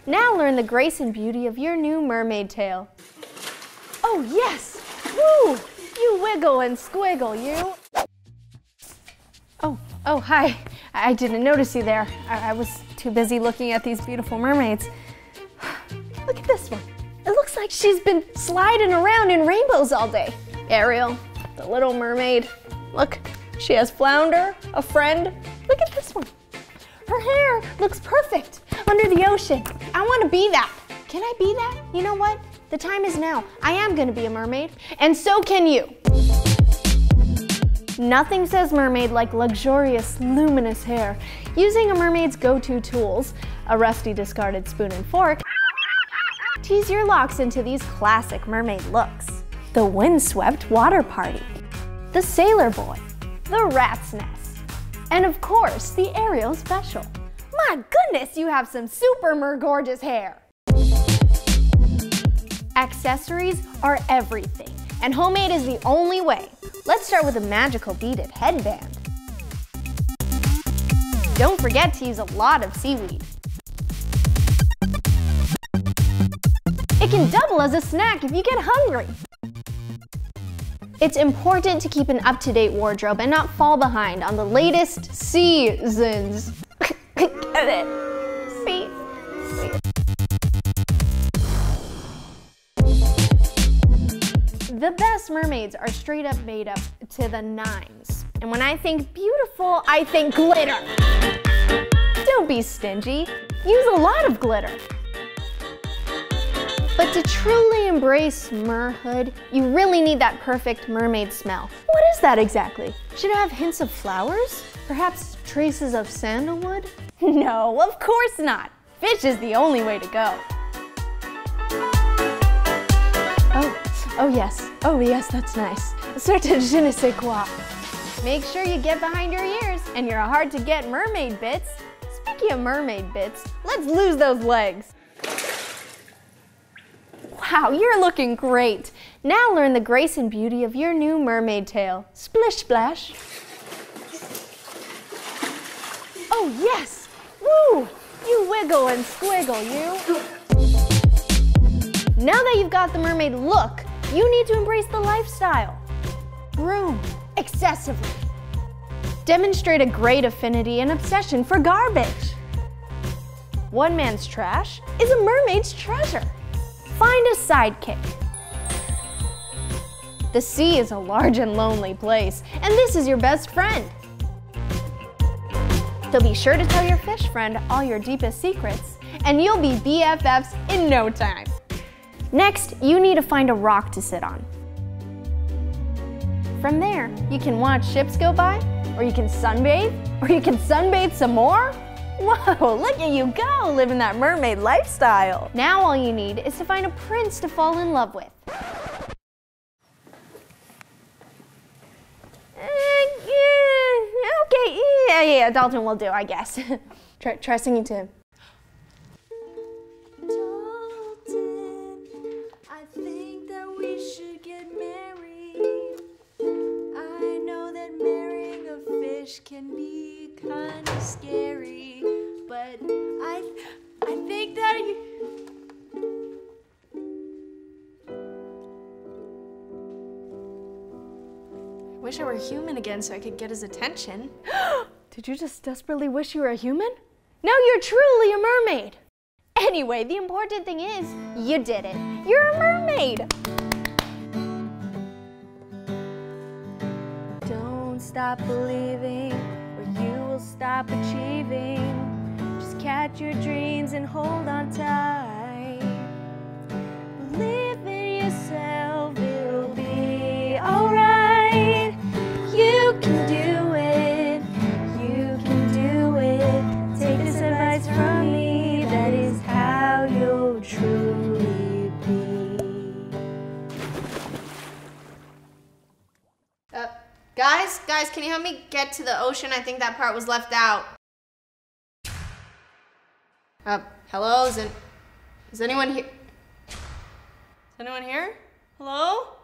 Now learn the grace and beauty of your new mermaid tail. Oh yes! Woo! You wiggle and squiggle, you! Oh, hi. I didn't notice you there. I was too busy looking at these beautiful mermaids. Look at this one. It looks like she's been sliding around in rainbows all day. Ariel, the little mermaid. Look, she has Flounder, a friend. Look at this one. Her hair looks perfect under the ocean. I want to be that. Can I be that? You know what? The time is now. I am going to be a mermaid, and so can you. Nothing says mermaid like luxurious, luminous hair. Using a mermaid's go-to tools, a rusty discarded spoon and fork, tease your locks into these classic mermaid looks. The windswept water party, the sailor boy, the rat's nest, and of course, the Ariel special. My goodness, you have some super gorgeous hair. Accessories are everything, and homemade is the only way. Let's start with a magical beaded headband. Don't forget to use a lot of seaweed. It can double as a snack if you get hungry. It's important to keep an up-to-date wardrobe and not fall behind on the latest seasons. Get it? See? The best mermaids are straight up made up to the nines. And when I think beautiful, I think glitter. Don't be stingy. Use a lot of glitter. But to truly embrace merhood, you really need that perfect mermaid smell. What is that exactly? Should it have hints of flowers? Perhaps traces of sandalwood? No, of course not. Fish is the only way to go. Oh yes, that's nice. A certain je ne sais quoi. Make sure you get behind your ears and your hard-to-get mermaid bits. Speaking of mermaid bits, let's lose those legs. Wow, you're looking great. Now learn the grace and beauty of your new mermaid tail. Splish splash. Oh yes! Woo! You wiggle and squiggle, you. Now that you've got the mermaid look, you need to embrace the lifestyle. Groom excessively. Demonstrate a great affinity and obsession for garbage. One man's trash is a mermaid's treasure. Find a sidekick. The sea is a large and lonely place, and this is your best friend. So be sure to tell your fish friend all your deepest secrets, and you'll be BFFs in no time. Next, you need to find a rock to sit on. From there, you can watch ships go by, or you can sunbathe, or you can sunbathe some more. Whoa, look at you go, living that mermaid lifestyle. Now all you need is to find a prince to fall in love with. Okay, yeah, Dalton will do, I guess. Try singing to him. Can be kind of scary, but I think that I wish I were human again so I could get his attention. Did you just desperately wish you were a human? Now you're truly a mermaid. Anyway, the important thing is, you did it. You're a mermaid. Stop believing, or you will stop achieving. Just catch your dreams and hold on tight. Believe in yourself, it'll be alright. You can do it, you can do it. Take this advice from me, that is how you'll truly be. Guys, can you help me get to the ocean? I think that part was left out. Hello? Is anyone here? Is anyone here? Hello?